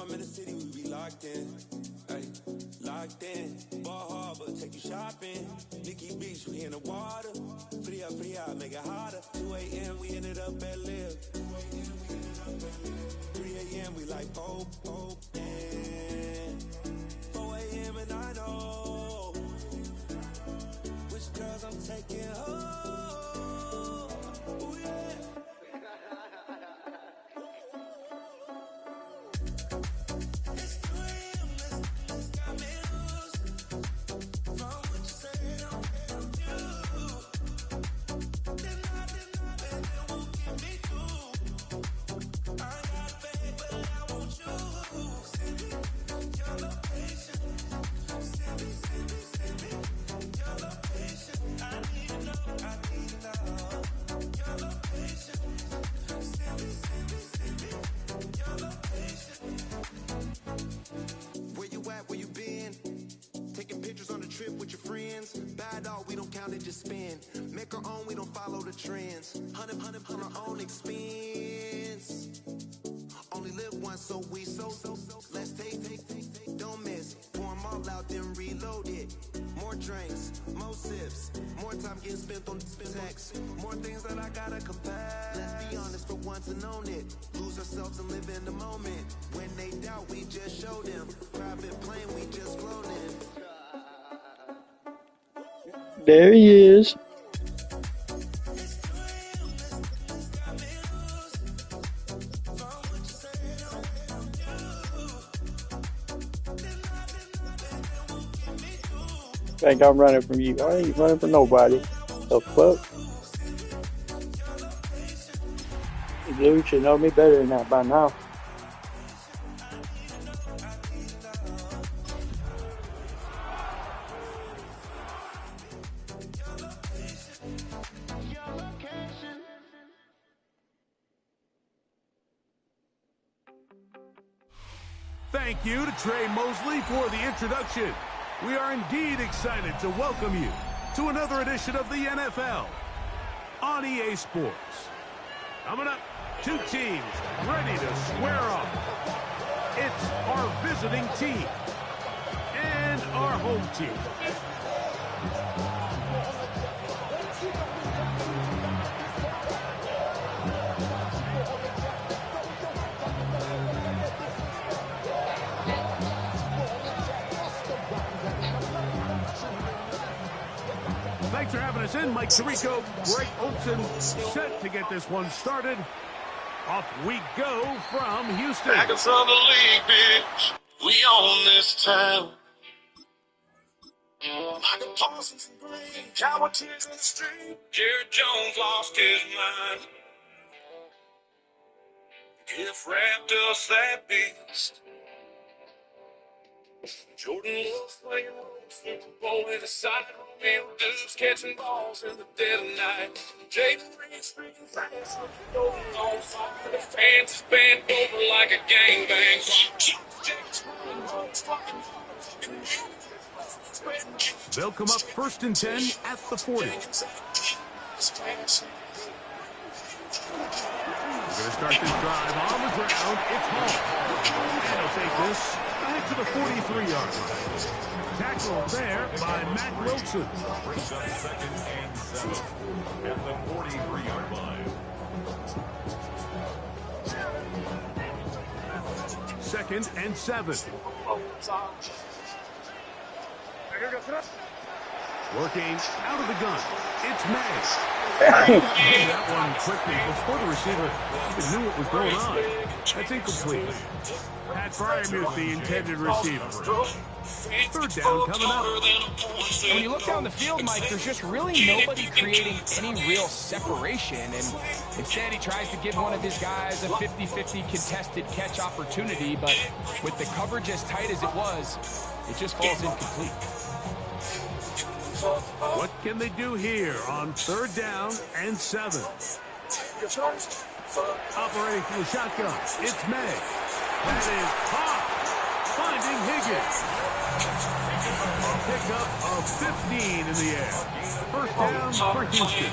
I'm in the city, we be locked in. Ay, locked in. Ball Harbor, take you shopping. Nikki Beach, we in the water. Free up, make it harder. 2 a.m., we ended up at Live. 3 a.m., we like Pope. 4 a.m., and I know which girls I'm taking home. Ooh, yeah. We don't count it, just spend. Make our own, we don't follow the trends. Hundred our own expense. Only live once, so we so. Let's take, don't miss. Pour them all out, then reload it. More drinks, more sips. More time getting spent on text. More things that I gotta confess. Let's be honest for once and own it. Lose ourselves and live in the moment. When they doubt, we just show them. Private plane, we just flown in. There he is. Think I'm running from you. I ain't running from nobody. The fuck? You should know me better than that by now. Thank you to Trey Mosley for the introduction. We are indeed excited to welcome you to another edition of the NFL on EA Sports. Coming up, two teams ready to square off. It's our visiting team and our home team. Thanks for having us in, Mike Tirico, Greg Olson, set to get this one started. Off we go from Houston. Back in the league, bitch. We own this town. Michael Parsons and Green, Cowboy tears in the street. Jared Jones lost his mind. Gift wrapped us that beast. Jordan Love's playing Super Bowl in the side. Real dudes catching balls in the dead of night. Jaden Reed streaking fast. Golden on fire. The fans is bent over like a gangbang. They'll come up 1st and 10 at the 40. We're going to start this drive on the ground. It's home. And he'll take this back to the 43-yard line. Tackled there by Matt Wilson. Brings up 2nd and 7 at the 43-yard line. 2nd and 7. Working out of the gun. It's May. That one quickly before the receiver even knew what was going on. That's incomplete. Pat Fryermuth, the intended receiver. 3rd down coming up. And when you look down the field, Mike, there's just really nobody creating any real separation. And instead, he tries to give one of his guys a 50-50 contested catch opportunity. But with the coverage as tight as it was, it just falls incomplete. What can they do here on 3rd down and 7? Operating from the shotgun, it's May. That is caught. Finding Higgins. A pickup of 15 in the air. 1st down for Houston.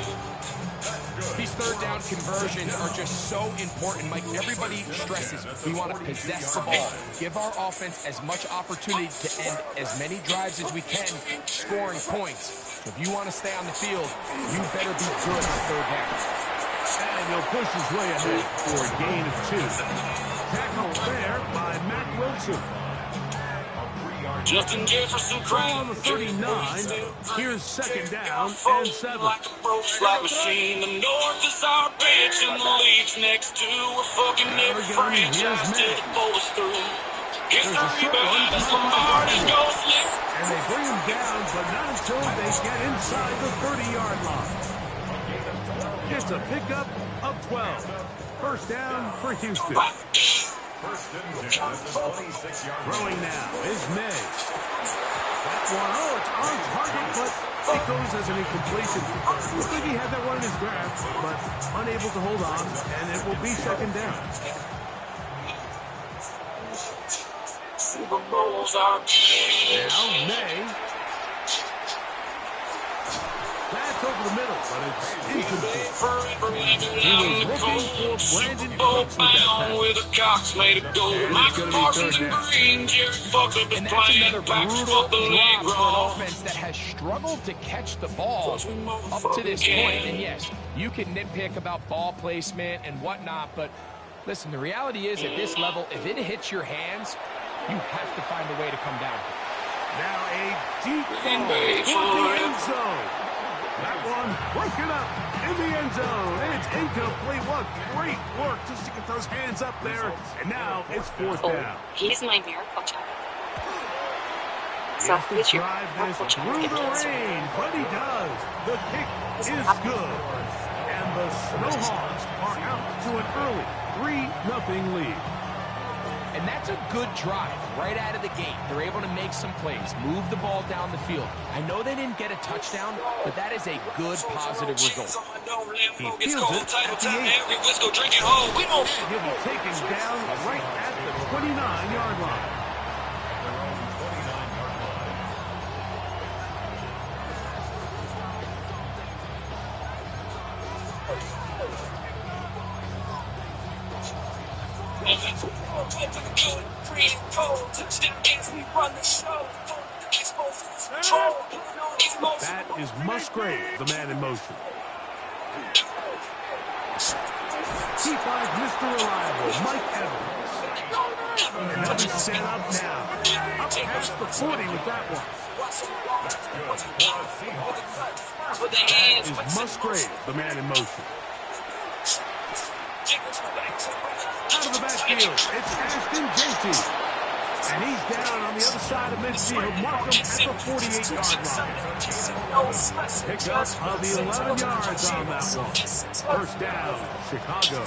These third down conversions are just so important, Mike. Everybody stresses we want to possess the ball, give our offense as much opportunity to end as many drives as we can, scoring points. So if you want to stay on the field, you better be good on third down. And he'll push his way ahead for a gain of 2. Tackled there by Matt Wilson. Justin Jefferson On the 39, here's second down and 7. Like a broke slot machine. The North is our bench and the league's next to. We're fucking every franchise till it pulls through. Here's the rebound as Lombardi goes lift. And they bring him down, but not until they get inside the 30-yard line. It's a pickup of 12. First down for Houston. Throwing now is May. That one, it's on target, but it goes as an incompletion. Looks like he had that one in his grasp, but unable to hold on, and it will be second down. Now May. That's over the middle, but it's incomplete. He was looking for Brandon Cooks with that pass. And it's going to be third down. And that's another brutal drop for an offense that has struggled to catch the ball up to this point. And yes, you can nitpick about ball placement and whatnot, but listen, the reality is at this level, if it hits your hands, you have to find a way to come down. Now a deep ball for the end zone. That one broken up in the end zone. And it's incomplete. What great work just to get those hands up there. And now it's fourth down. He's my miracle child. He has to drive this through the rain, but he does. The kick is good. And the Snowhawks are out to an early 3-0 lead. And that's a good drive right out of the gate. They're able to make some plays, move the ball down the field. I know they didn't get a touchdown, but that is a good, positive result. He feels it at the 8. And he'll be taken down right at the 29-yard line. That is Musgrave, the man in motion. He finds Mr. Reliable, Mike Evans. And they'll be set up now. Up past the 40 with that one. That is Musgrave, the man in motion. Out of the backfield, it's Ashton Jeanty. And he's down on the other side of midfield. Mark him at the 48-yard line. Pick up of the 11 yards on that one. First down, Chicago.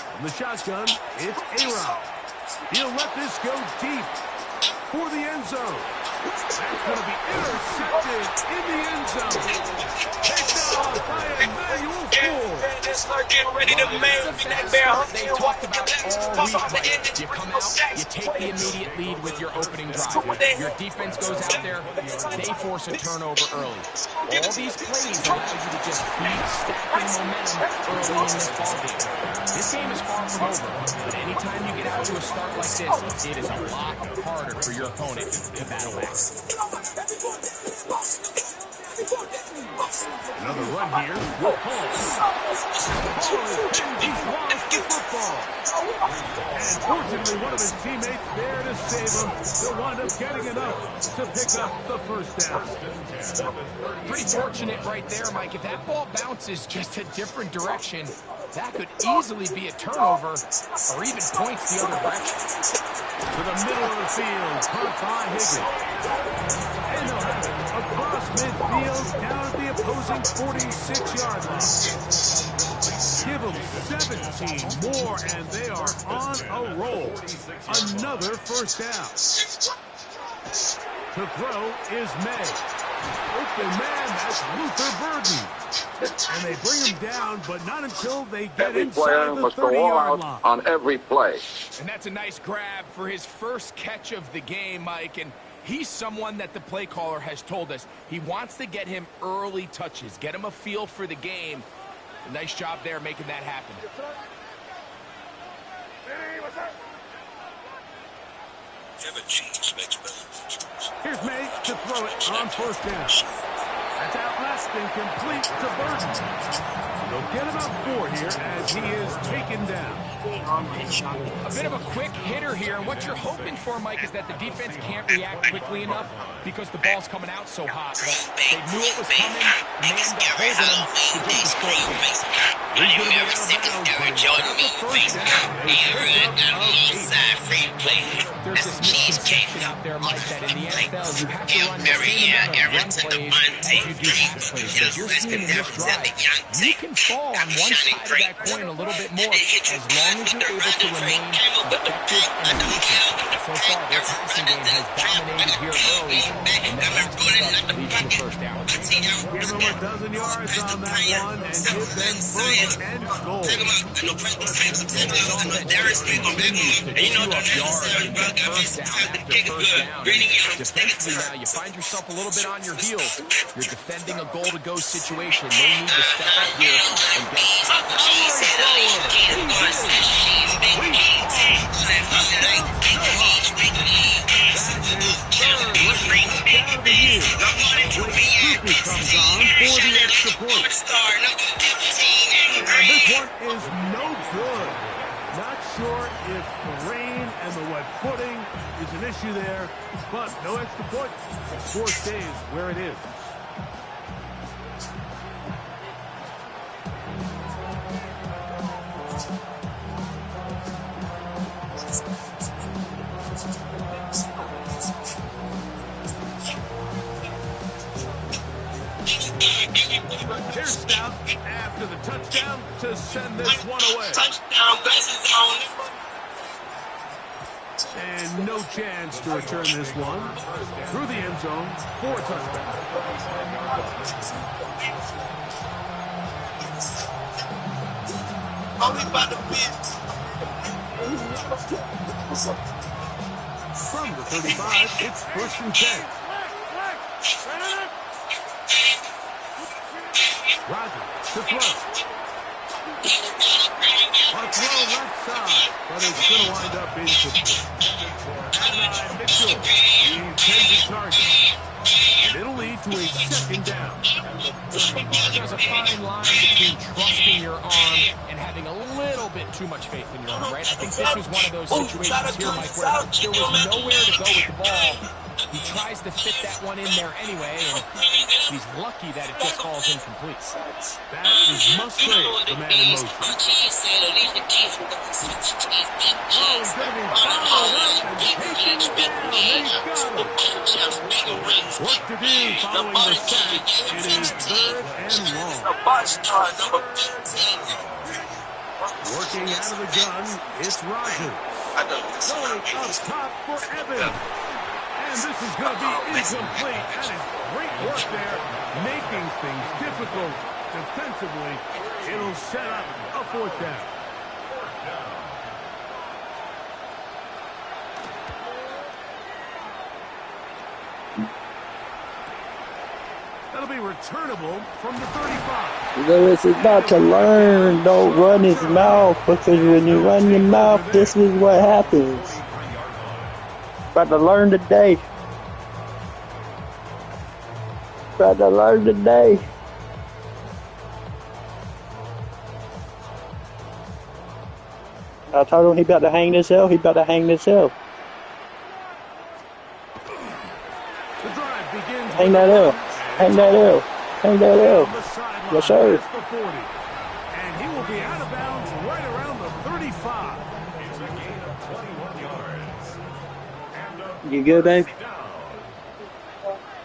From the shotgun, it's A-Rod. He'll let this go deep for the end zone. That's going to be intercepted in the end zone. Picked off by Emmanuel Ford. They talked about all week, right? You come out, you take the immediate lead with your opening drive. Your defense goes out there, they force a turnover early. All these plays allow you to just keep stacking momentum early in this ballgame. This game is far from over, but anytime you get out to a start like this, it is a lot harder for your opponent to battle back. Another run here with Hall. He's lost the football. And fortunately, one of his teammates there to save him. They'll wind up getting enough to pick up the first down. Pretty fortunate right there, Mike. If that ball bounces just a different direction, that could easily be a turnover or even points the other direction. To the middle of the field, caught by Higgins. And they'll have it across midfield down at the opposing 46-yard line. Give them 17 more, and they are on a roll. Another first down. To throw is May. Open man, that's Luther Burden. And they bring him down, but not until they get inside the 30-yard line. On every play. And that's a nice grab for his first catch of the game, Mike. And He's someone that the play caller has told us he wants to get him early touches, get him a feel for the game. Nice job there making that happen. Here's May to throw it on first down. That's out left and complete to Burton. They'll get about 4 here as he is taken down. A bit of a quick hitter here, and what you're hoping for, Mike, is that the defense can't react quickly enough because the ball's coming out so hot. But they knew it was coming, manned up holding him to just a short pass. There's this misconception out there, Mike, that in the NFL you have to run the same amount of run plays as you do pass plays. As you're seeing in this drive, you can fall on one side of that coin a little bit more as long as you're able to remain effective and efficient. So far, their passing game has dominated here early, and that last play leads to the first down. Give them a dozen yards on that one and give them first and goal. Defensively now, you find yourself a little bit on your heels. You're defending a goal-to-go situation. They need to step up here and get comes on for the extra point. And this one is no good. Not sure if the rain and the wet footing is an issue there, but no extra point. The score stays where it is. Here's Stout after the touchdown to send this one away. Touchdown, bases on it. And no chance to return this one through the end zone for a touchdown. Only by the bit. From the 35, it's 1st and 10. Roger to throw. A throw left side, but it's going to wind up incomplete. And Mitchell, he takes the target. And it'll lead to a 2nd down. There's a fine line between trusting your arm and having a little bit too much faith in your arm, right? I think this was one of those situations here, Mike, where there was nowhere to go with the ball. He tries to fit that one in there anyway, and he's lucky that it just falls incomplete. That is Musgrave, the man in motion. Oh, he's going to be followed up and taken down. They got him. Work to do following the sack. It is 3rd and long. Working out of the gun, it's Rogers. Going up top for Evans. And this is going to be incomplete. That is great work there, making things difficult defensively. It'll set up a 4th down. That'll be returnable from the 35. Lewis is about to learn. Don't run his mouth, because when you run your mouth, this is what happens. About to learn today. About to learn today. I told him he about to hang himself. He about to hang himself. Hang that L. Hang that L. Hang that L. Yes, sir. And he will be out of bounds right around the 35. You good, babe?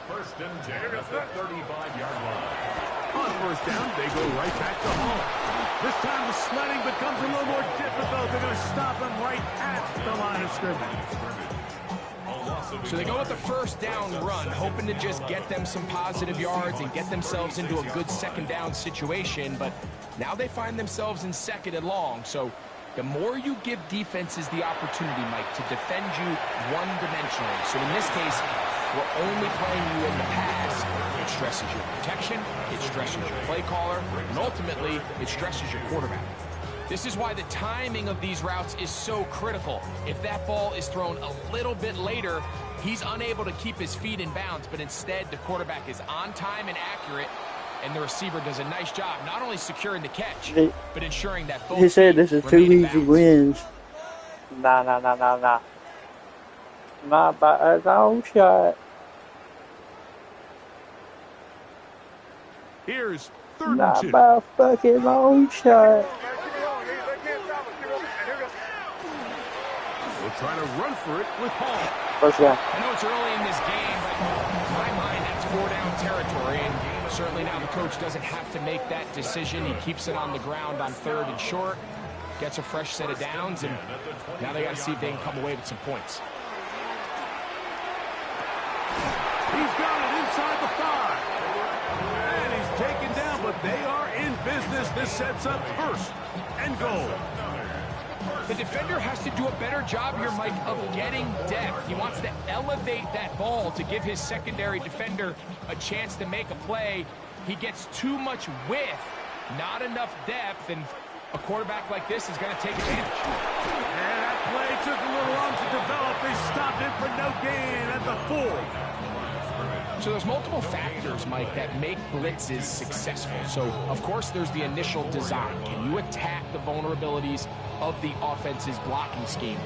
First and 10 at the 35-yard line. On 1st down, they go right back to home. This time the sledding becomes a little more difficult. They're going to stop him right at the line of scrimmage. So they go with the 1st down run, hoping to just get them some positive yards and get themselves into a good 2nd down situation. But now they find themselves in 2nd and long. So the more you give defenses the opportunity, Mike, to defend you one-dimensionally. So in this case, we're only playing you in the pass, it stresses your protection, it stresses your play caller, and ultimately, it stresses your quarterback. This is why the timing of these routes is so critical. If that ball is thrown a little bit later, he's unable to keep his feet in bounds, but instead the quarterback is on time and accurate, and the receiver does a nice job not only securing the catch, but ensuring that both He said this is 2 easy wins. Nah. Not by a long shot. Here's 3rd and Not 2. by a fucking long shot. We'll try to run for it with Hall. Let's go. I know it's early in this game, but in my mind, that's 4-down territory, and certainly now the coach doesn't have to make that decision. He keeps it on the ground on 3rd and short, gets a fresh set of downs, and now they got to see if they can come away with some points. He's got it inside the 5. And he's taken down, but they are in business. This sets up 1st and goal. The defender has to do a better job here, Mike, of getting depth. He wants to elevate that ball to give his secondary defender a chance to make a play. He gets too much width, not enough depth, and a quarterback like this is going to take advantage. And that play took a little long to develop. They stopped it for no gain at the 4. So there's multiple factors, Mike, that make blitzes successful. So, of course, there's the initial design. Can you attack the vulnerabilities of the offense's blocking scheme?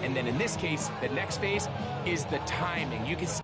And then in this case, the next phase is the timing. You can see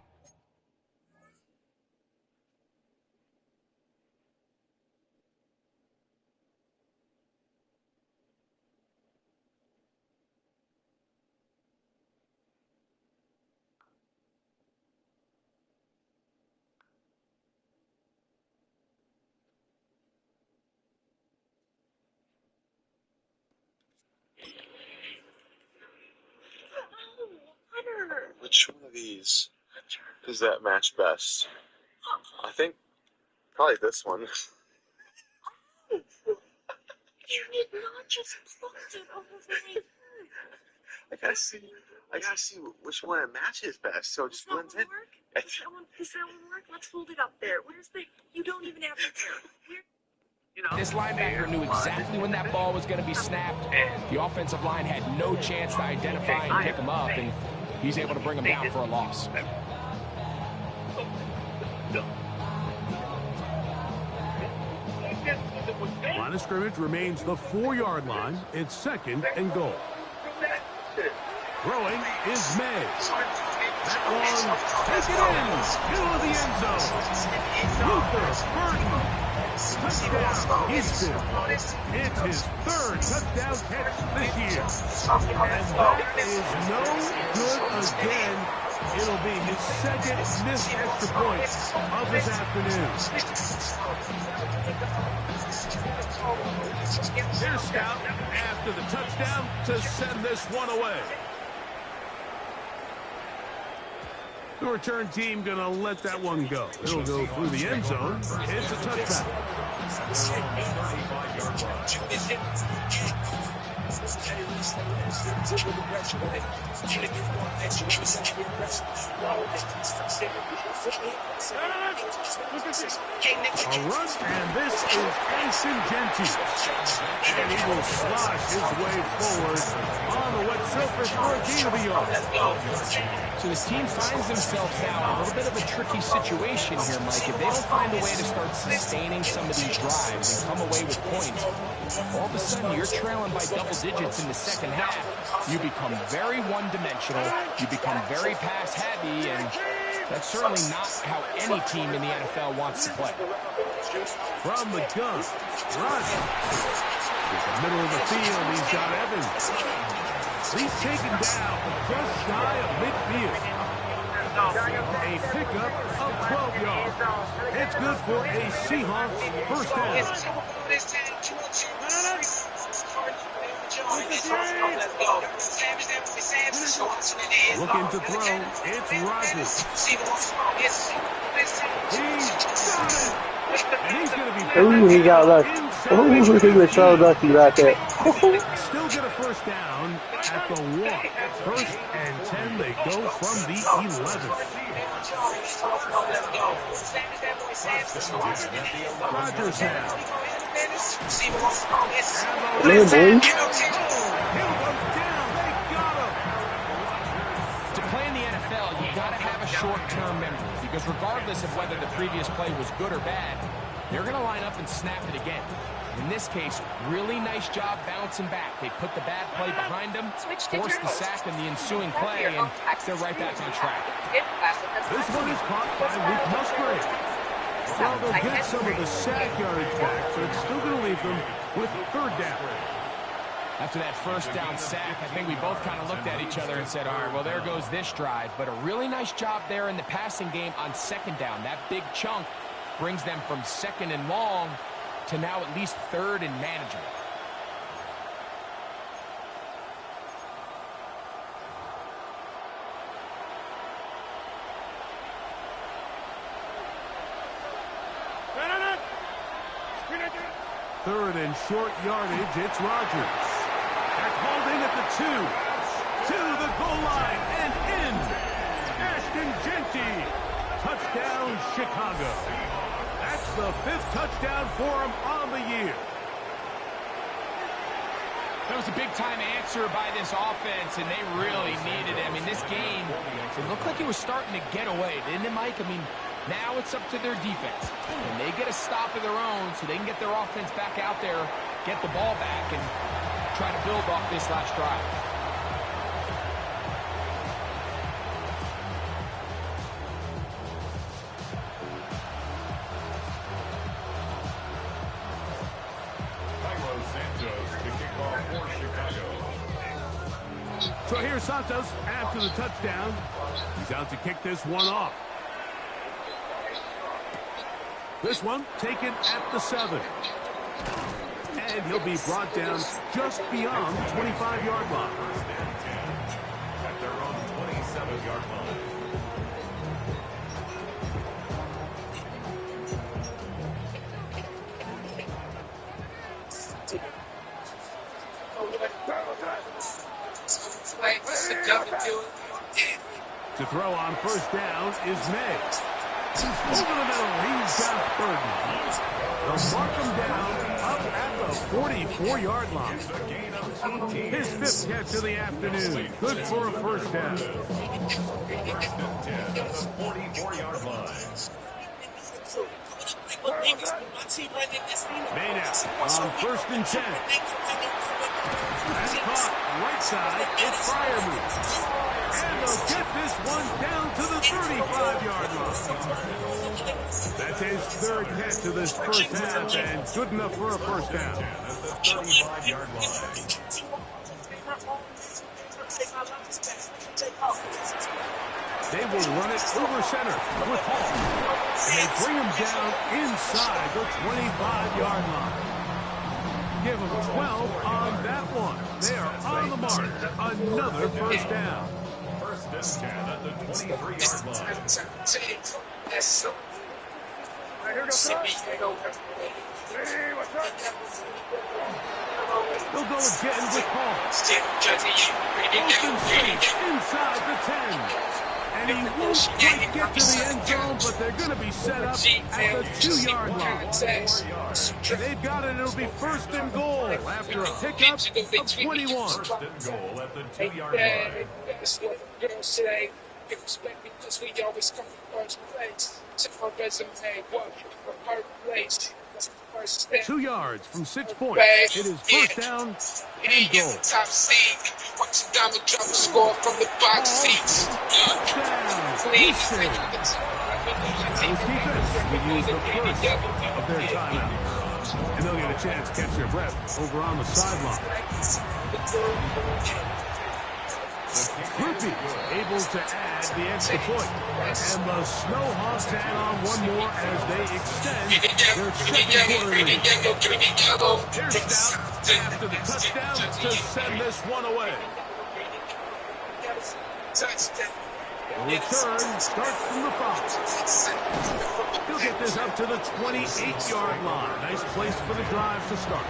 which one of these does that match best? I think probably this one. You did not just pluck it over my head. I gotta see which one it matches best. So it just blends in. Does that one work? Let's hold it up there. Where's the? You don't even have to. this linebacker knew exactly when that ball was going to be snapped. The offensive line had no chance to identify and pick him up, and he's able to bring him down for a loss. Line of scrimmage remains the 4-yard line. It's 2nd and goal. Throwing is May. That one, take it in. Middle of the end zone. Luther Burton. Touchdown, Houston. It's his 3rd touchdown catch this year. And that is no good again. It'll be his 2nd missed extra point of this afternoon. Here's Scout after the touchdown to send this one away. The return team going to let that one go. It'll go through the end zone. It's a touchback. A run, and this is Mason Genty. And he will slosh his way forward on the wet surface for a gain of a yard. So this team finds themselves now in a little bit of a tricky situation here, Mike. If they don't find a way to start sustaining some of these drives and come away with points, all of a sudden you're trailing by double digits in the second half. You become very one-dimensional, you become very pass-heavy, and that's certainly not how any team in the NFL wants to play. From the gun, Rodgers. In the middle of the field, he's got Evans. He's taken down just shy of midfield. A pickup of 12 yards. It's good for a Seahawks first down. Looking to throw, it's Rodgers. He's got it. Ooh, he got lucky. Ooh, he was so lucky right there. Still get a first down at the 1. 1st and 10, they go from the 11. Rodgers now. Come here, boy. To play in the NFL, you got to have a short-term memory because regardless of whether the previous play was good or bad, they're going to line up and snap it again. In this case, really nice job bouncing back. They put the bad play behind them, forced the sack in the ensuing play, and they're right back on track. This one is caught by Luke Musgrave. Well, they'll get some of the sack yardage back, but it's still going to leave them with third down. After that first down sack, I think we both kind of looked at each other and said, all right, well, there goes this drive. But a really nice job there in the passing game on second down. That big chunk brings them from second and long to now at least third and manageable. Third and short yardage, it's Rodgers. That's hauled in at the 2. To the goal line and in. Ashton Genty. Touchdown, Chicago. That's the 5th touchdown for him on the year. That was a big-time answer by this offense, and they really needed it. I mean, this game, it looked like it was starting to get away, didn't it, Mike? I mean, now it's up to their defense. And they get a stop of their own so they can get their offense back out there, get the ball back, and try to build off this last drive. So here's Santos after the touchdown. He's out to kick this one off. This one taken at the 7. And he'll be brought down just beyond the 25-yard line. At their own 27-yard line. To throw on first down is May. He's over the middle. He's got Burton. They'll mark him down up at the 44-yard line. His 5th catch of the afternoon. Good for a first down. First and 10 at the 44-yard line. May now on first and 10. And caught right side. It's Freiermuth. And they'll get this one down to the 35-yard line. That's his 3rd catch of this first half, and good enough for a first down. At the 35-yard line. They will run it over center with Hall. And they bring him down inside the 25-yard line. Give them 12 on that one. They are on the mark. Another first down. First and 10 at the 23-yard line. They'll go again with Hall. Open space inside the 10. And he won't quite get to the end zone, but they're going to be set up at the 2-yard line. They've got it. It'll be first and goal after a pickup of 21. First and goal at the 2-yard line. That's what the girls say. You respect me because we always come from first place. Check my resume, work from first place. That's the first step. 2 yards from 6 points. It is first down and goal. Top seed. Watch the Donald Trump score from the box seats. Those defense will use the first of their timeouts. And they'll get a chance to catch their breath over on the sideline. Groupie able to add the extra point. And the Snowhawks add on one more as they extend their second quarter lead. Here's Stout after the touchdown to send this one away. The return starts from the 5. He'll get this up to the 28-yard line. Nice place for the drive to start.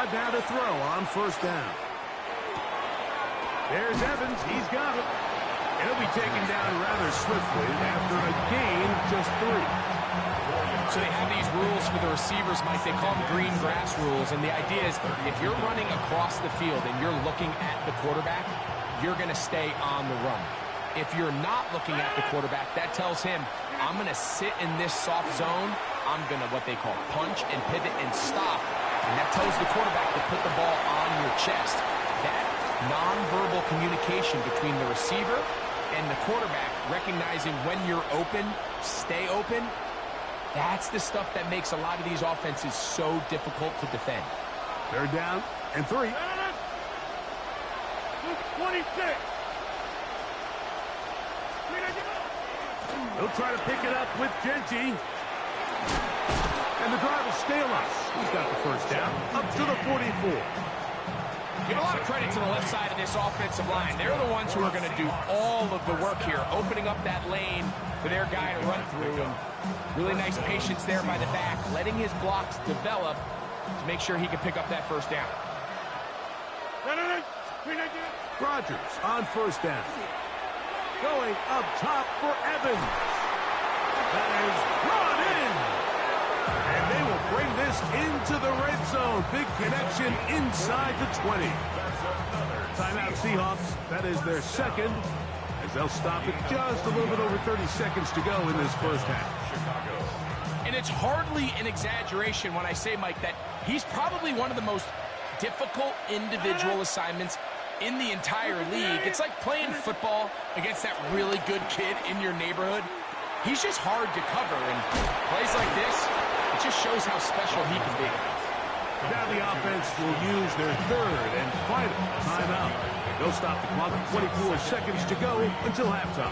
5 now to throw on first down. There's Evans. He's got it. He'll be taken down rather swiftly after a gain of just 3. So they have these rules for the receivers, Mike. They call them green grass rules. And the idea is if you're running across the field and you're looking at the quarterback, you're going to stay on the run. If you're not looking at the quarterback, that tells him, I'm going to sit in this soft zone. I'm going to what they call punch and pivot and stop. And that tells the quarterback to put the ball on your chest. That nonverbal communication between the receiver and the quarterback, recognizing when you're open, stay open, that's the stuff that makes a lot of these offenses so difficult to defend. They're down and 3. 26. He'll try to pick it up with Genty. And the drive will stay alive. He's got the first down up to the 44. Give a lot of credit to the left side of this offensive line. They're the ones who are going to do all of the work here, opening up that lane for their guy to run through. And really nice patience there by the back, letting his blocks develop to make sure he can pick up that first down. Rodgers on first down. Going up top for Evans. That is brought in. And they will bring this into the red zone. Big connection inside the 20. Timeout Seahawks. That is their second, as they'll stop it just a little bit over 30 seconds to go in this first half. And it's hardly an exaggeration when I say, Mike, that he's probably one of the most difficult individual assignments in the entire league. It's like playing football against that really good kid in your neighborhood. He's just hard to cover, and plays like this, it just shows how special he can be. Now the offense will use their third and final timeout. They'll stop the clock with 24 seconds to go until halftime.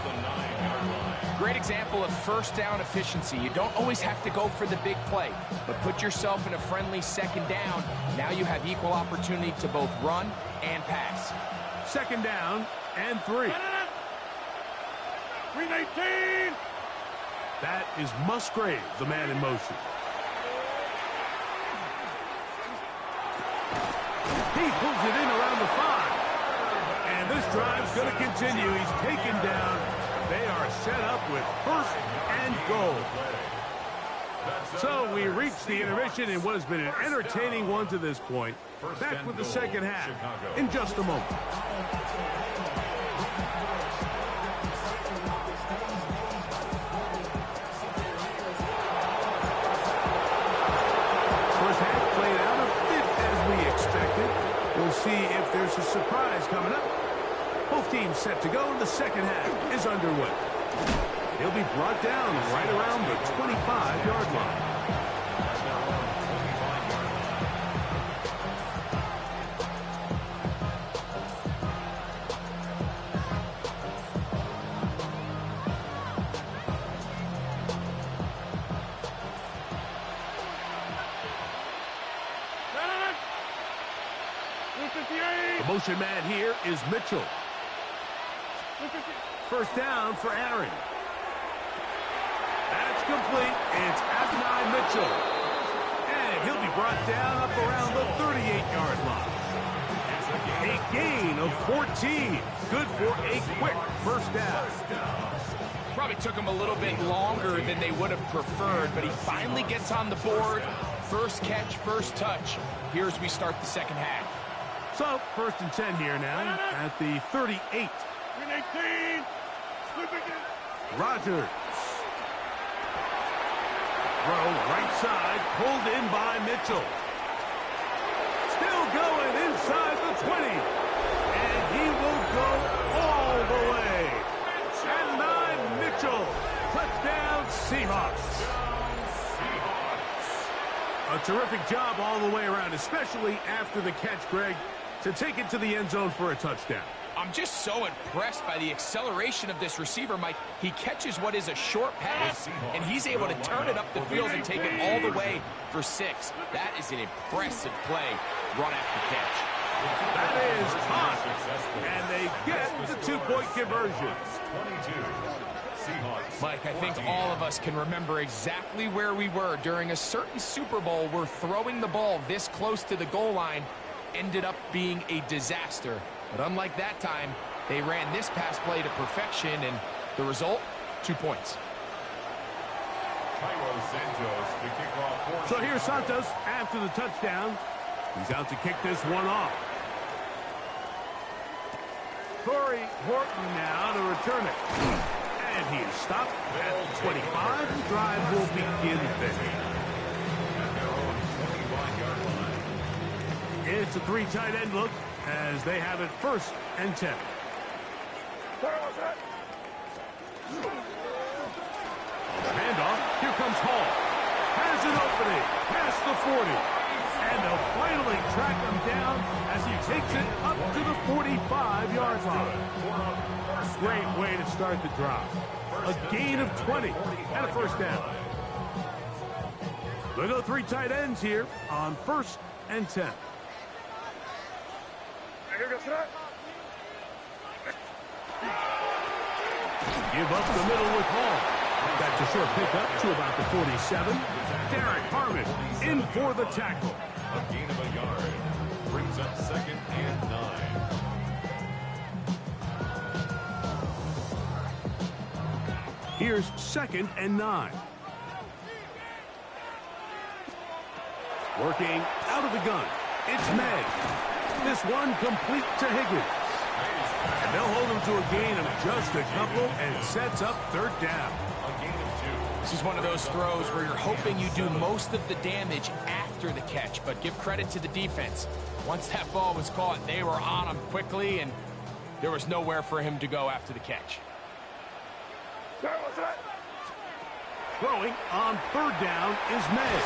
Great example of first down efficiency. You don't always have to go for the big play, but put yourself in a friendly second down. Now you have equal opportunity to both run and pass. Second down and 3. 319. That is Musgrave, the man in motion. He pulls it in around the 5. And this drive's going to continue. He's taken down. They are set up with first and goal. So we reach the intermission in what has been an entertaining one to this point. Back with the second half in just a moment. First half played out a bit as we expected. We'll see if there's a surprise coming up. Both teams set to go, and the second half is underway. He'll be brought down right around the 25-yard line. The motion man here is Mitchell. First down for Aaron. That's complete. It's Adonai Mitchell. And he'll be brought down up around the 38-yard line. A gain of 14. Good for a quick first down. Probably took him a little bit longer than they would have preferred, but he finally gets on the board. First catch, first touch. Here as we start the second half. So, first and 10 here now at the 38. 18. Rodgers. Throw right side, pulled in by Mitchell. Still going inside the 20. And he will go all the way. And 9 Mitchell. Touchdown Seahawks. A terrific job all the way around, especially after the catch, Greg, to take it to the end zone for a touchdown. I'm just so impressed by the acceleration of this receiver, Mike. He catches what is a short pass, and he's able to turn it up the field and take it all the way for 6. That is an impressive play run after catch. That is hot, and they get the 2-point conversion. Seahawks. Mike, I think all of us can remember exactly where we were during a certain Super Bowl where throwing the ball this close to the goal line ended up being a disaster. But unlike that time, they ran this pass play to perfection, and the result, 2 points. So here's Santos after the touchdown. He's out to kick this one off. Corey Horton now to return it. And he is stopped at 25. The drive will begin there. It's a 3 tight end look as they have it 1st and 10. On the handoff, here comes Hall. Has an opening past the 40. And they'll finally track him down as he takes it up to the 45-yard line. Great way to start the drive. A gain of 20 and a 1st down. We'll go 3 tight ends here on 1st and 10. Give up the middle with Hall. That's a short pickup to about the 47. Derek Harmon in for the tackle. A gain of a yard. Brings up 2nd and 9. Here's 2nd and 9. Working out of the gun. It's May. This one complete to Higgins. And they'll hold him to a gain of just a couple and sets up 3rd down. This is one of those throws where you're hoping you do most of the damage after the catch, but give credit to the defense. Once that ball was caught, they were on him quickly, and there was nowhere for him to go after the catch. Throwing on 3rd down is May.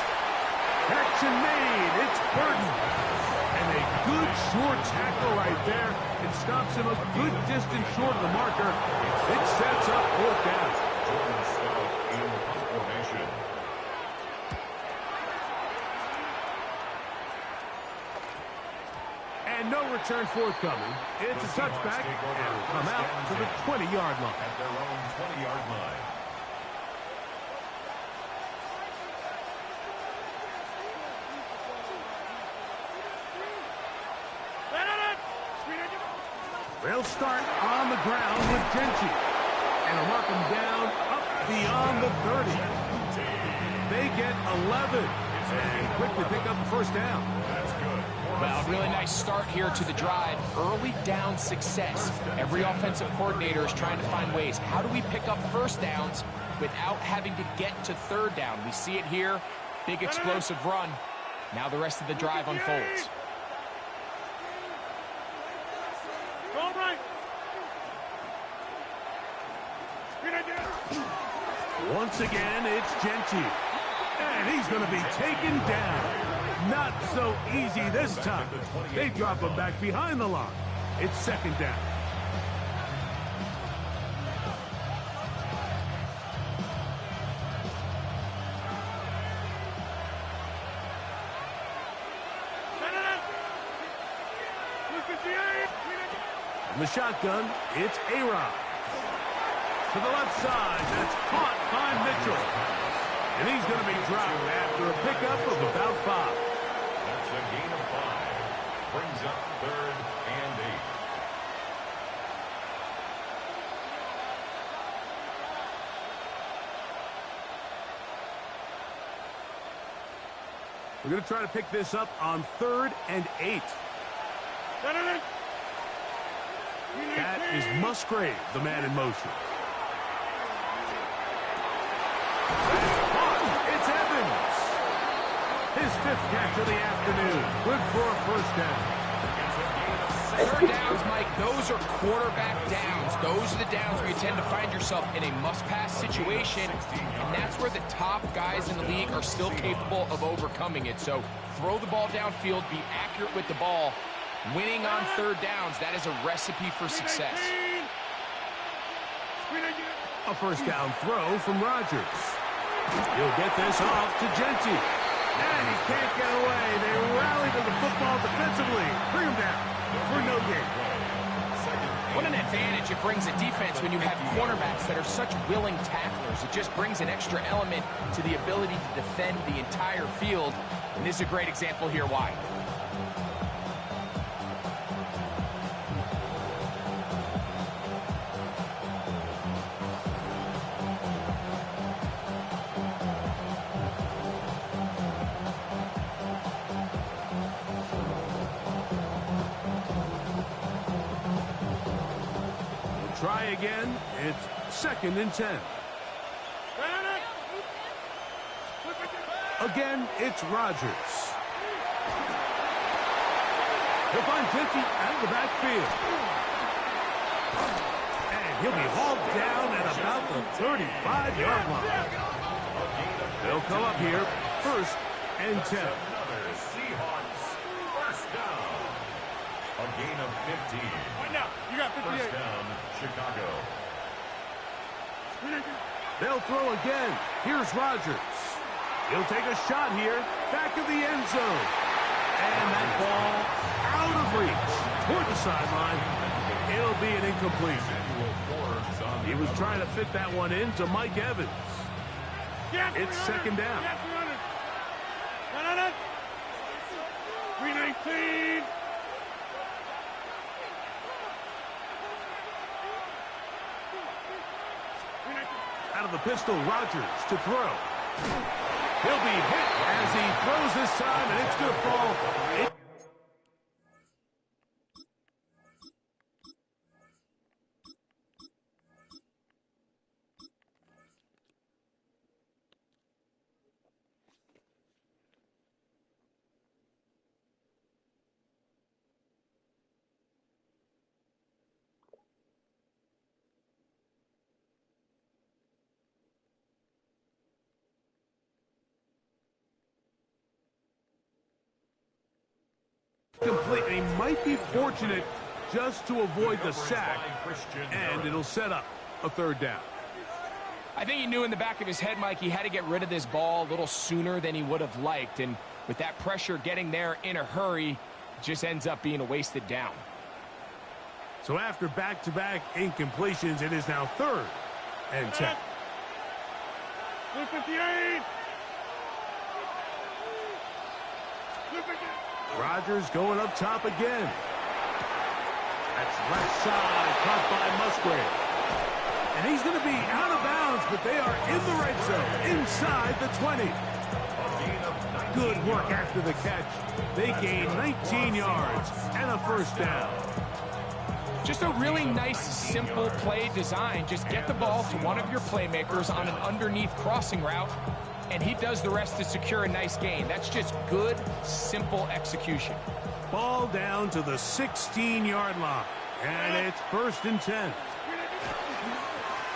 Action made. It's Burton. And a good short tackle right there. It stops him a good distance short of the marker. It sets up 4th down. And no return forthcoming. It's a touchback, and it'll come out to the 20-yard line. At their own 20-yard line. They'll start on the ground with Genchi. And they'll mark him down up beyond the 30. They get 11. And quick to pick up the 1st down. That's good. Well, really nice start here to the drive. Early down success. Every offensive coordinator is trying to find ways. How do we pick up 1st downs without having to get to 3rd down? We see it here. Big explosive run. Now the rest of the drive unfolds. Once again, it's Genchi. And he's going to be taken down. Not so easy this time. They drop him back behind the line. It's 2nd down. From the shotgun, it's A-Rod. To the left side, that's caught by Mitchell. And he's going to be dropped after a pickup of about 5. That's a gain of 5. Brings up 3rd and 8. We're going to try to pick this up on 3rd and 8. That is Musgrave, the man in motion. It's Evans. His 5th catch of the afternoon. Good for a 1st down. 3rd downs, Mike, those are quarterback downs. Those are the downs where you tend to find yourself in a must-pass situation, and that's where the top guys in the league are still capable of overcoming it. So throw the ball downfield, be accurate with the ball. Winning on 3rd downs, that is a recipe for success. A 1st down throw from Rodgers. He'll get this off to Genchi. And he can't get away. They rally to the football defensively. Bring him down for no gain. What an advantage it brings a defense when you have cornerbacks that are such willing tacklers. It just brings an extra element to the ability to defend the entire field. And this is a great example here why. Try again. It's 2nd and 10. Again, it's Rodgers. He'll find Genty out of the backfield. And he'll be hauled down at about the 35-yard line. They'll come up here, 1st and 10. Seahawks, first down. A gain of 15. You got 58. First down, Chicago. They'll throw again. Here's Rodgers. He'll take a shot here, back of the end zone. And that ball out of reach toward the sideline. It'll be an incompletion. He was trying to fit that one in to Mike Evans. It's 2nd down. 319. Out of the pistol, Rodgers to throw. He'll be hit as he throws this time, and it's going to fall. Complete. He might be fortunate just to avoid the sack, and it'll set up a 3rd down. I think he knew in the back of his head, Mike, he had to get rid of this ball a little sooner than he would have liked, and with that pressure getting there in a hurry, it just ends up being a wasted down. So after back-to-back incompletions, it is now 3rd and 10. 258. Rodgers going up top again. That's left side, caught by Musgrave. And he's going to be out of bounds, but they are in the red zone, inside the 20. Good work after the catch. They gain 19 yards and a 1st down. Just a really nice, simple play design. Just get the ball to one of your playmakers on an underneath crossing route, and he does the rest to secure a nice gain. That's just good, simple execution. Ball down to the 16-yard line, and it's 1st and 10.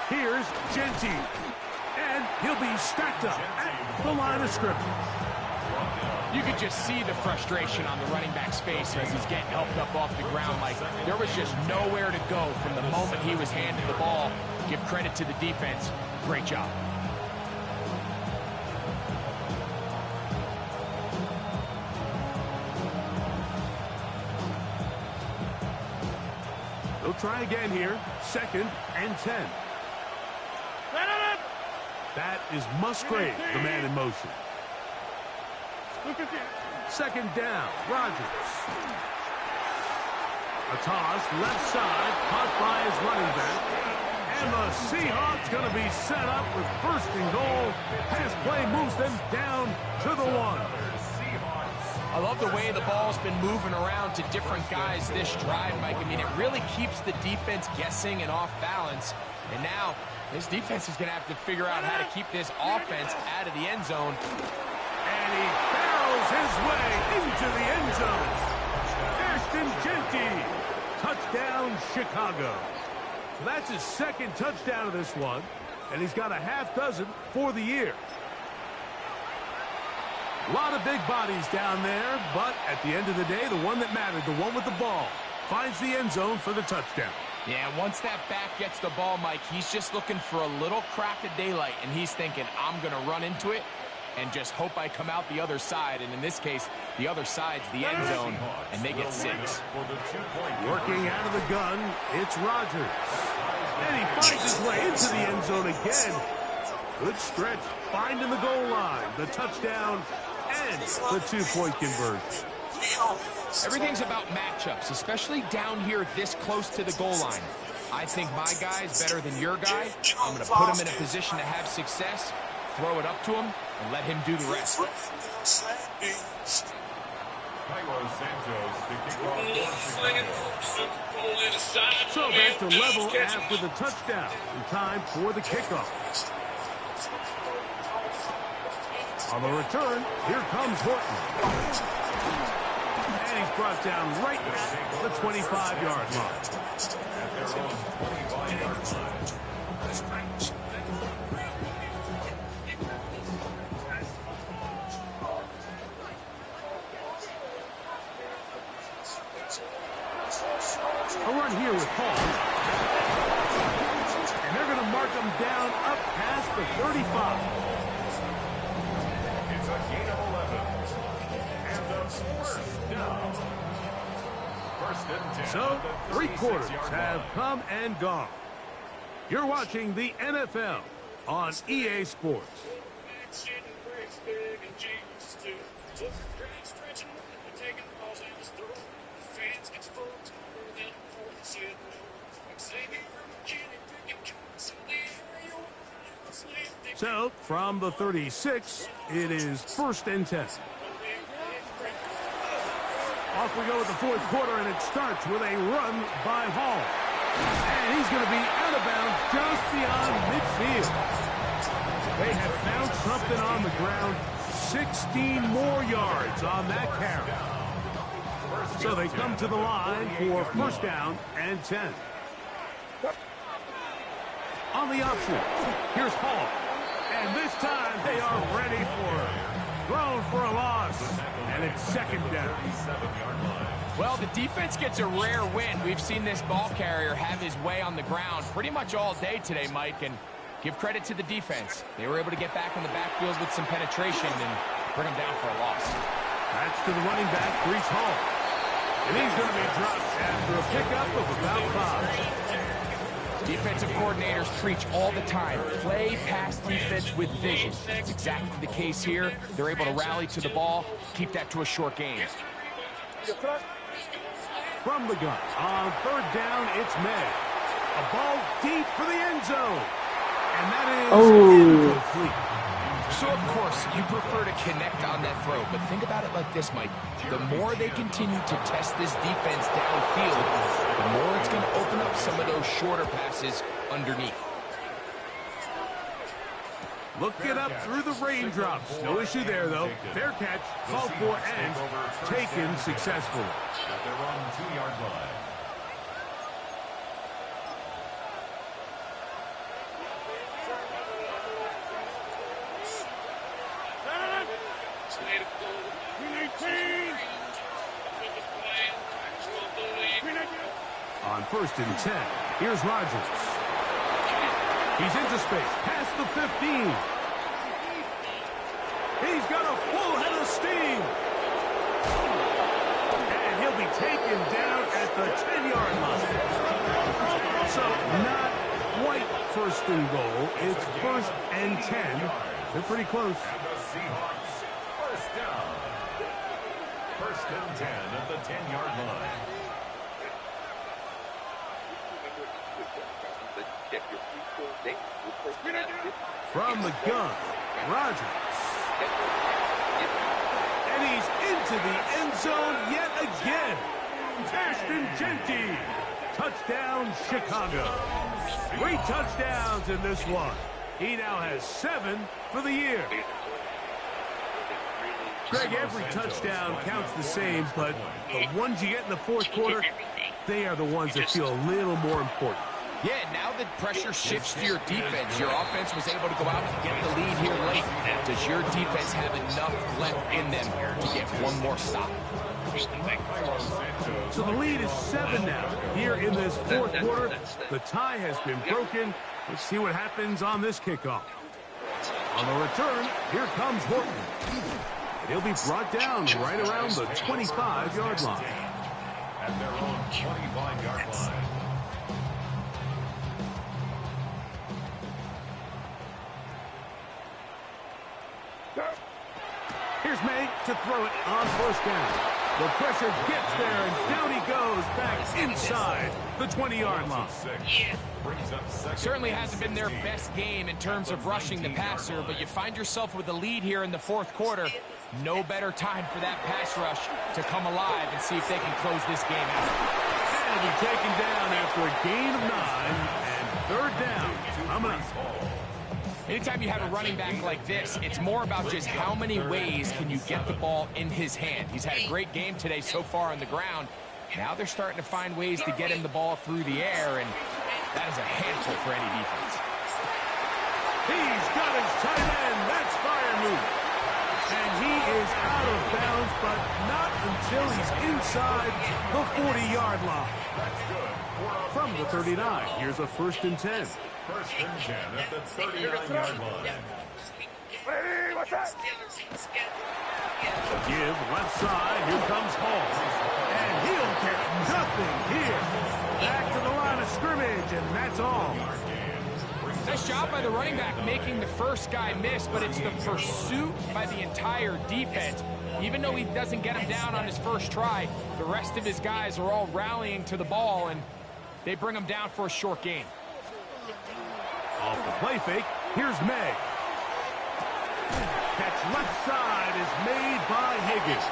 Here's Genty, and he'll be stacked up at the line of scrimmage. You could just see the frustration on the running back's face as he's getting helped up off the ground. Like, there was just nowhere to go from the moment he was handed the ball. Give credit to the defense. Great job. They'll try again here. 2nd and 10. That is Musgrave, the man in motion. 2nd down, Rodgers. A toss, left side, caught by his running back. And the Seahawks going to be set up with 1st and goal. Pass play moves them down to the 1. I love the way the ball's been moving around to different guys this drive, Mike. I mean, it really keeps the defense guessing and off balance. And now, this defense is going to have to figure out how to keep this offense out of the end zone. And he barrels his way into the end zone. Ashton Genty. Touchdown, Chicago. So that's his 2nd touchdown of this one. And he's got a half dozen for the year. A lot of big bodies down there, but at the end of the day, the one that mattered, the one with the ball, finds the end zone for the touchdown. Yeah, once that back gets the ball, Mike, he's just looking for a little crack of daylight, and he's thinking, I'm going to run into it and just hope I come out the other side. And in this case, the other side's the end zone, and they get 6. Working out of the gun, it's Rodgers. And he finds his way into the end zone again. Good stretch, finding the goal line, the touchdown, and the 2-point conversion. Everything's about matchups, especially down here this close to the goal line. I think my guy is better than your guy. I'm going to put him in a position to have success, throw it up to him, and let him do the rest. So back to level after the touchdown. In time for the kickoff. On the return, here comes Horton. And he's brought down right at the 25-yard line. At their own 25-yard line. A run here with Hall. And they're going to mark him down up past the 35. It's a gain of 11. And the first down. First and 10. So, 3 quarters have come and gone. You're watching the NFL on EA Sports. So, from the 36, it is 1st and 10. Off we go with the 4th quarter, and it starts with a run by Hall. And he's going to be out of bounds just beyond midfield. They have found something on the ground. 16 more yards on that carry. So they come to the line for 1st down and 10. On the option, here's Hall. And this time they are ready for it. Thrown for a loss. And it's 2nd down. Well, the defense gets a rare win. We've seen this ball carrier have his way on the ground pretty much all day today, Mike. And give credit to the defense. They were able to get back in the backfield with some penetration and bring them down for a loss. That's to the running back, Brees Hall. And he's going to be dropped after a pickup of about 5. Defensive coordinators preach all the time, play pass defense with vision. It's exactly the case here. They're able to rally to the ball, keep that to a short game. From the gun, on 3rd down, it's May. A ball deep for the end zone. And that is incomplete. So, of course, you prefer to connect on that throw, but think about it like this, Mike. The more they continue to test this defense downfield, the more it's going to open up some of those shorter passes underneath. Looking up through the raindrops. No issue there, though. Fair catch, called for, and taken successfully. At their own 2-yard line. On 1st and 10, here's Rodgers. He's into space, past the 15. He's got a full head of steam. And he'll be taken down at the 10-yard line. So not quite 1st and goal. It's 1st and 10. They're pretty close. And the Seahawks, 1st down. 1st and 10 at the 10-yard line. From the gun, Rodgers. And he's into the end zone yet again. Ashton Genty. Touchdown, Chicago. 3 touchdowns in this one. He now has 7 for the year. Greg, every touchdown counts the same, but the ones you get in the 4th quarter, they are the ones that feel a little more important. Yeah, now that pressure shifts to your defense, your offense was able to go out and get the lead here late. Does your defense have enough left in them to get one more stop? So the lead is 7 now. Here in this 4th quarter, the tie has been broken. Let's see what happens on this kickoff. On the return, here comes Horton. He'll be brought down right around the 25-yard line. At their own 25-yard line. Here's May to throw it on first down. The pressure gets there, and down he goes back inside the 20-yard line. Certainly hasn't been their best game in terms of rushing the passer, but you find yourself with a lead here in the fourth quarter. No better time for that pass rush to come alive and see if they can close this game out. And be taken down after a gain of 9 and third down. Coming up. Anytime you have a running back like this, it's more about just how many ways can you get the ball in his hand. He's had a great game today so far on the ground. Now they're starting to find ways to get him the ball through the air, and that is a handful for any defense. He's got his tight end. That's Firemouth. And he is out of bounds, but not until he's inside the 40-yard line. From the 39, here's a 1st and 10. 1st and 10 at the 39-yard line. Give left side. Here comes Hall. And he'll get nothing here. Back to the line of scrimmage, and that's all. Nice job by the running back making the first guy miss, but it's the pursuit by the entire defense. Even though he doesn't get him down on his first try, the rest of his guys are all rallying to the ball, and they bring him down for a short gain. Off the play fake, here's May. Catch left side is made by Higgins.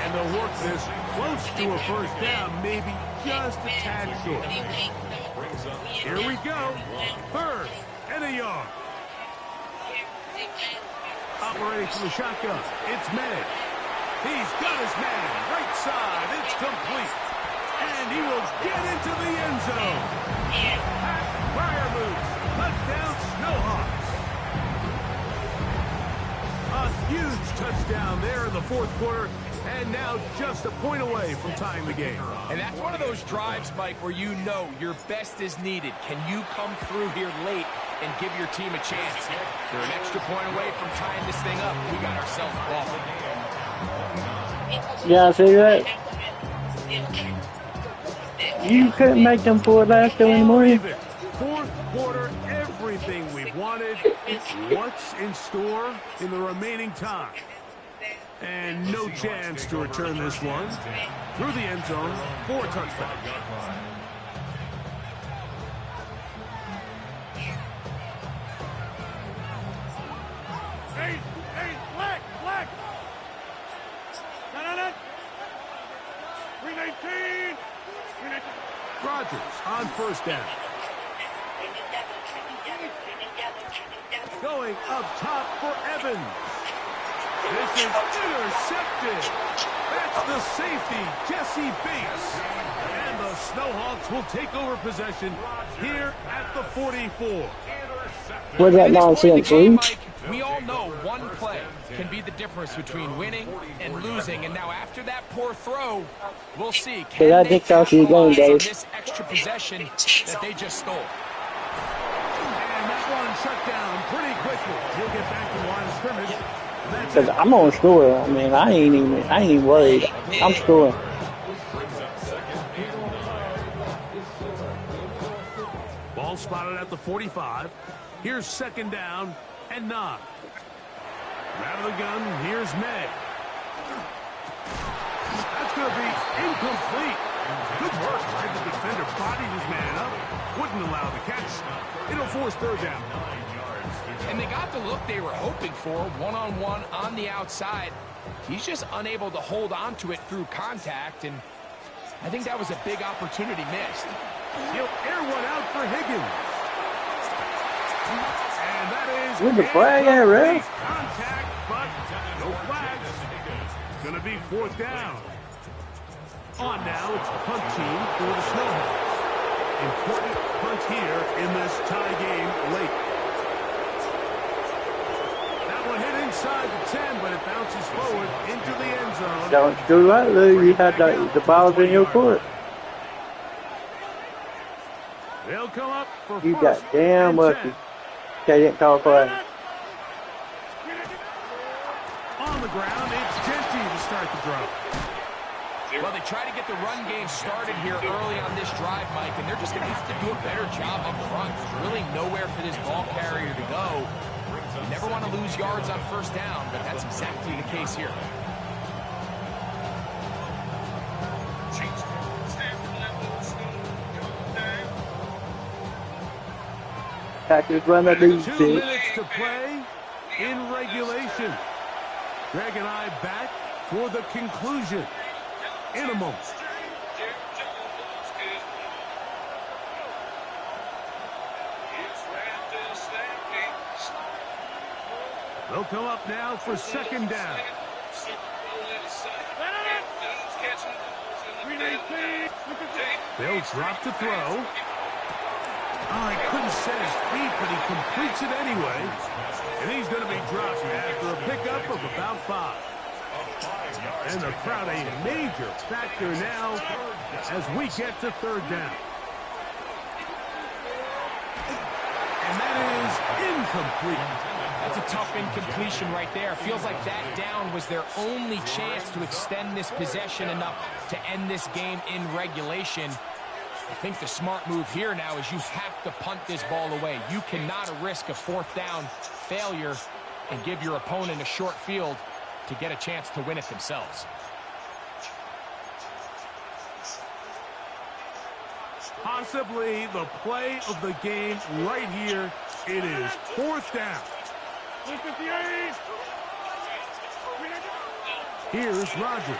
And they'll work this close to a first down, maybe just a tad short. Here we go. 3rd and a yard. Operating from the shotgun, it's May. He's got his man. Right side, it's complete. And he will get into the end zone. Pat Firemouth, touchdown Snowhawks. A huge touchdown there in the fourth quarter, and now just a point away from tying the game. And that's one of those drives, Mike, where you know your best is needed. Can you come through here late and give your team a chance? They're an extra point away from tying this thing up. We got ourselves a ball. Yeah, I see that. You couldn't make them for last anymore. Fourth quarter, everything we've wanted. What's in store in the remaining time? And no chance to return this one through the end zone for a touchback. Hey, black! No. 319! Rodgers on first down. Going up top for Evans. This is intercepted. That's the safety, Jesse Bates. And the Snowhawks will take over possession here at the 44. Where's that nonsense, Mike, we all know one play can be the difference between winning and losing. And now after that poor throw, we'll see. Can they capitalize on this extra possession that they just stole? And that one shut down pretty quickly. He'll get back to the line of scrimmage. Because I'm on score. I mean, I ain't even worried. I'm scoring. Ball spotted at the 45. Here's 2nd down and 9. Out of the gun, here's May. That's going to be incomplete. Good work by the defender. Bodied his man up. Wouldn't allow the catch. It'll force 3rd down. And they got the look they were hoping for, one-on-one on the outside. He's just unable to hold on to it through contact, and I think that was a big opportunity missed. He'll air one out for Higgins. And that is with the flag at ref. Contact, but no flags. It's going to be 4th down. On now, it's punt team for the Snowhawks. Important punt here in this tie game late. That one hit inside the 10, but it bounces forward into the end zone. Don't do that, Lou. You had the balls in your court. They'll come up for you got damn lucky. They didn't call a flag. the ground. It's Genty to start the drive. Well, they try to get the run game started here early on this drive, Mike, and they're just going to have to do a better job up front. There's really nowhere for this ball carrier to go. You never want to lose yards on first down, but that's exactly the case here. Packers run the lead. 2 minutes to play in regulation. Greg and I back for the conclusion in a moment. They'll come up now for second down. They'll drop to throw. Oh, he couldn't set his feet, but he completes it anyway. And he's going to be dropped after a pickup of about 5. And the crowd a major factor now as we get to third down. And that is incomplete. That's a tough incompletion right there. Feels like that down was their only chance to extend this possession enough to end this game in regulation. I think the smart move here now is you have to punt this ball away. You cannot risk a fourth down failure and give your opponent a short field to get a chance to win it themselves. Possibly the play of the game right here. It is fourth down. Here's Rodgers.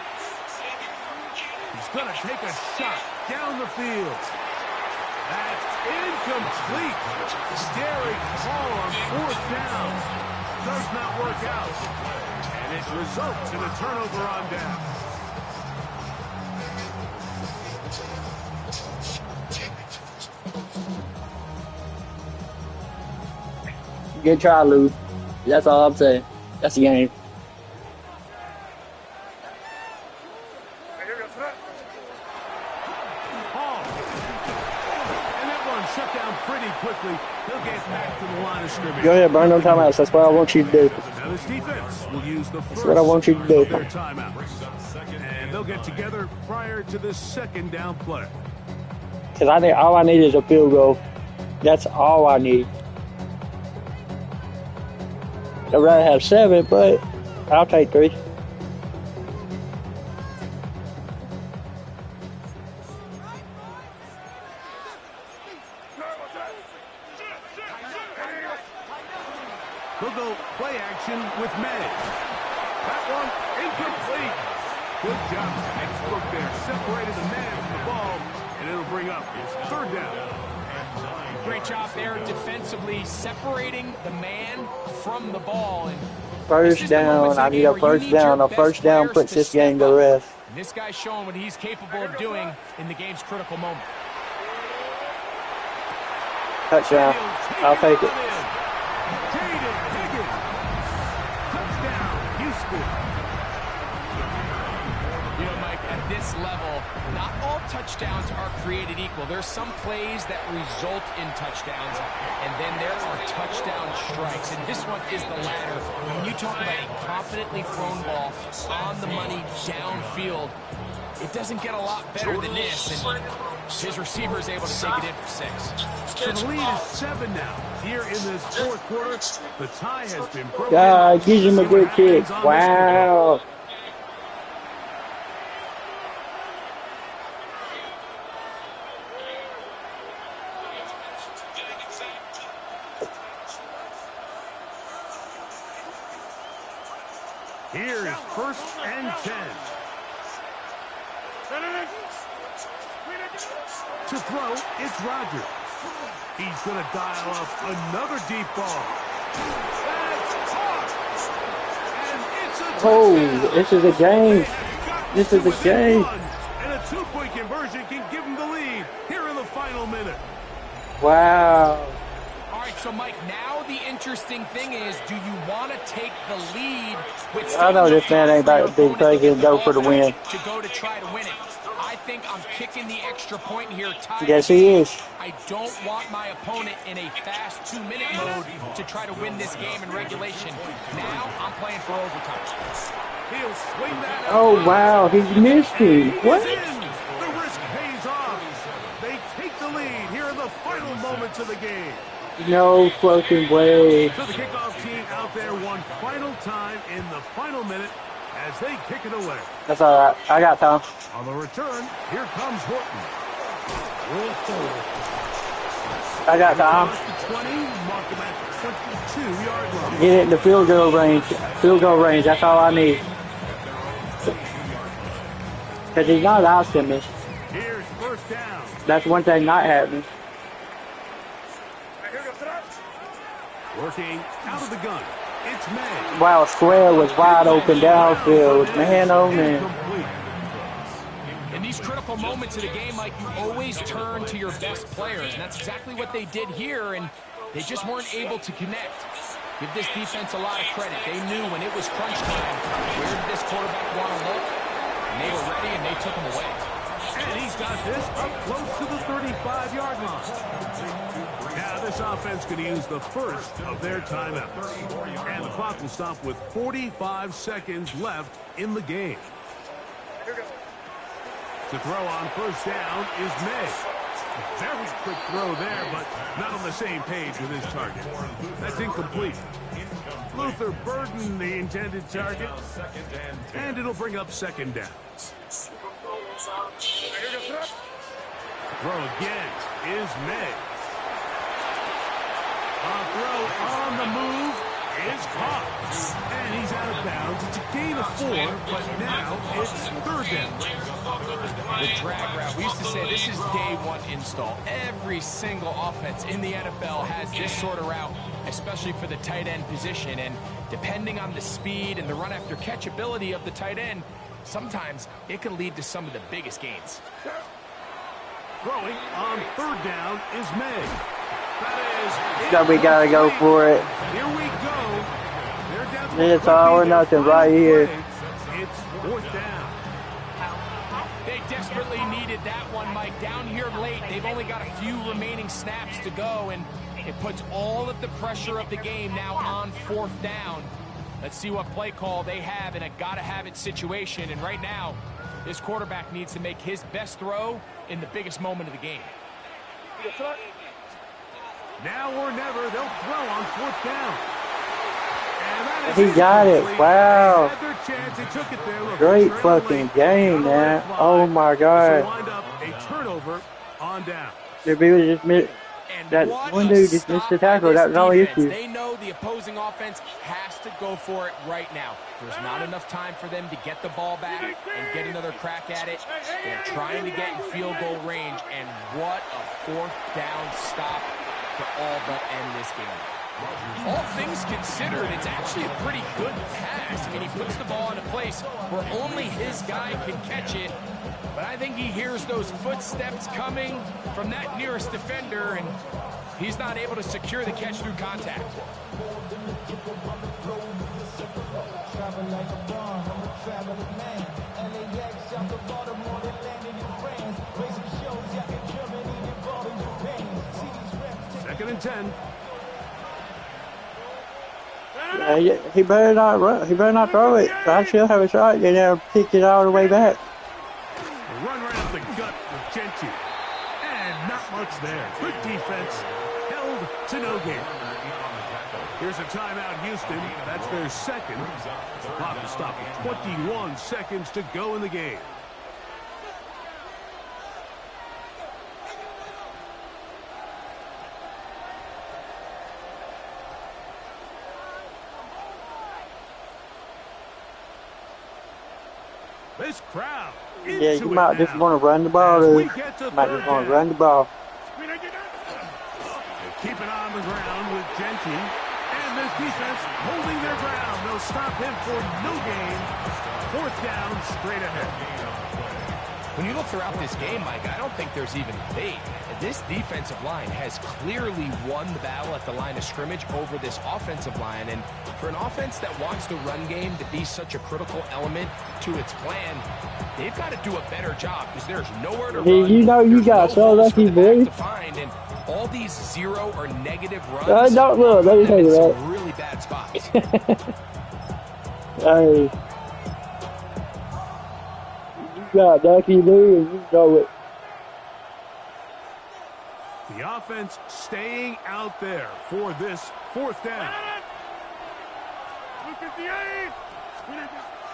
He's going to take a shot down the field. That's incomplete. Derek Hall on fourth down. Does not work out. And it results in a turnover on down. Good try, Lou. That's all I'm saying. That's the game. Quickly, he'll get back to the line of scrimmage. Go ahead, burn them timeouts. That's what I want you to do. Now this defense will use the first That's what I want you to do. of their timeouts. And they'll get together prior to the second down play. Because I think all I need is a field goal. That's all I need. I'd rather have 7, but I'll take 3. They'll go play action with Manning. That one incomplete. Good job. Textbook there. Separated the man from the ball, and it'll bring up third down. Great job there defensively, separating the man from the ball. And first down. I need a first down. A first down puts this game to rest. And this guy's showing what he's capable of doing in the game's critical moment. Touchdown. I'll take it. Level, not all touchdowns are created equal. There's some plays that result in touchdowns, and then there are touchdown strikes, and this one is the latter. When you talk about a confidently thrown ball on the money downfield, it doesn't get a lot better than this, and his receiver is able to take it in for 6. So the lead is 7 now. Here in this fourth quarter, the tie has been broken. God, gives him a good kick. Wow. Here is first and 10. To throw, it's Rodgers. He's going to dial up another deep ball. That's caught. And it's a touchdown. Oh, this is a game. This is a game. And a 2-point conversion can give him the lead here in the final minute. Wow. All right, so Mike, now the interesting thing is, do you want to take the lead with I know this man ain't about to be crazy and go for the win. To go to try to win it. I think I'm kicking the extra point here. Yes, he is. I don't want my opponent in a fast 2-minute mode to try to win this game in regulation. Now I'm playing for overtime. He'll swing that out. Oh, wow. He's missed it. What? The risk pays off. They take the lead here in the final moments of the game. No fucking way. So the kickoff team out there one final time in the final minute as they kick it away. That's all right. I got time. On the return, here comes Horton. I got time. 20, mark him at the 22-yard line. Get it in the field goal range. Field goal range. That's all I need. Because he's not out to me. Here's first down. That's one thing not happening. Working out of the gun. It's May. Wow, square was wide open downfield. Man, oh man. In these critical moments of the game, Mike, you always turn to your best players, and that's exactly what they did here, and they just weren't able to connect. Give this defense a lot of credit. They knew when it was crunch time, where did this quarterback want to look, and they were ready, and they took him away. And he's got this up close to the 35-yard line. Now this offense going to use the first of their timeouts. And the clock will stop with 45 seconds left in the game. To throw on first down is May. A very quick throw there, but not on the same page with his target. That's incomplete. Luther Burden, the intended target. And it'll bring up second down. Throw again is May. A throw on the move is caught. And he's out of bounds. It's a gain of 4, but now it's third down. The drag route. We used to say this is day one install. Every single offense in the NFL has this sort of route, especially for the tight end position. And depending on the speed and the run after catch ability of the tight end, sometimes it can lead to some of the biggest gains. Throwing on third down is May. We gotta go for it. Here we go. It's all or nothing right here. It's fourth down. They desperately needed that one, Mike. Down here late, they've only got a few remaining snaps to go, and it puts all of the pressure of the game now on fourth down. Let's see what play call they have in a gotta-have-it situation, and right now, this quarterback needs to make his best throw in the biggest moment of the game. Now or never, they'll throw on fourth down. He got it. Wow. They took it there. Look, Great fucking game, man. Oh my God. Wind up a turnover on down. That one dude just missed the tackle. That was all the issue. They know the opposing offense has to go for it right now. There's not enough time for them to get the ball back and get another crack at it. They're trying to get in field goal range, and what a fourth down stop to all but end this game. All things considered, it's actually a pretty good pass. I mean, he puts the ball in a place where only his guy can catch it. But I think he hears those footsteps coming from that nearest defender, and he's not able to secure the catch through contact. Second and 10. He better not run. He better not throw it. I still have a shot. You know, pick it all the way back. Run right up the gut with Gentry. And not much there. Good defense. Held to no gain. Here's a timeout, Houston. That's their second. The clock will stop with 21 seconds to go in the game. This crowd. Yeah, you might just want to run the ball. Might just want to run the ball. Keep it on the ground with Gentry. And this defense holding their ground. They'll stop him for no gain. Fourth down, straight ahead. When you look throughout this game, Mike, I don't think there's even debate. This defensive line has clearly won the battle at the line of scrimmage over this offensive line, and For an offense that wants the run game to be such a critical element to its plan, they've got to do a better job because there's nowhere to run. You know you got so lucky, boy. To find, and all these 0 or negative runs don't look. Let me tell you that. some really bad spots. Hey, you got lucky, boy, and you know it. The offense staying out there for this 4th down.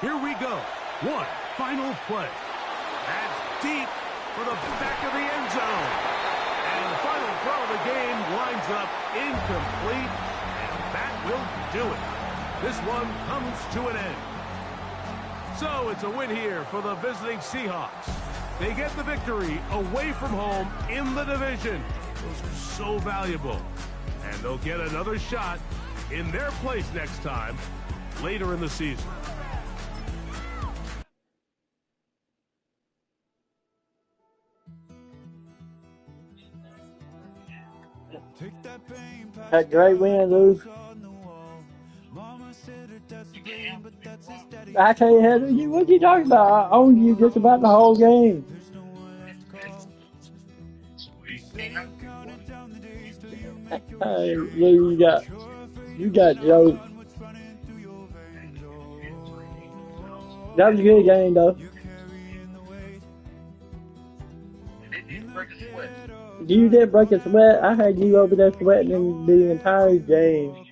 Here we go. One final play. That's deep for the back of the end zone. And the final throw of the game winds up incomplete. And that will do it. This one comes to an end. So it's a win here for the visiting Seahawks. They get the victory away from home in the division. Those are so valuable. And they'll get another shot in their place next time later in the season. A great win, Luke. I can't handle you. What you talking about? I owned you just about the whole game. Hey, Luke, you got Joe. That was a good game, though. You didn't break a sweat. I had you over there sweating the entire game.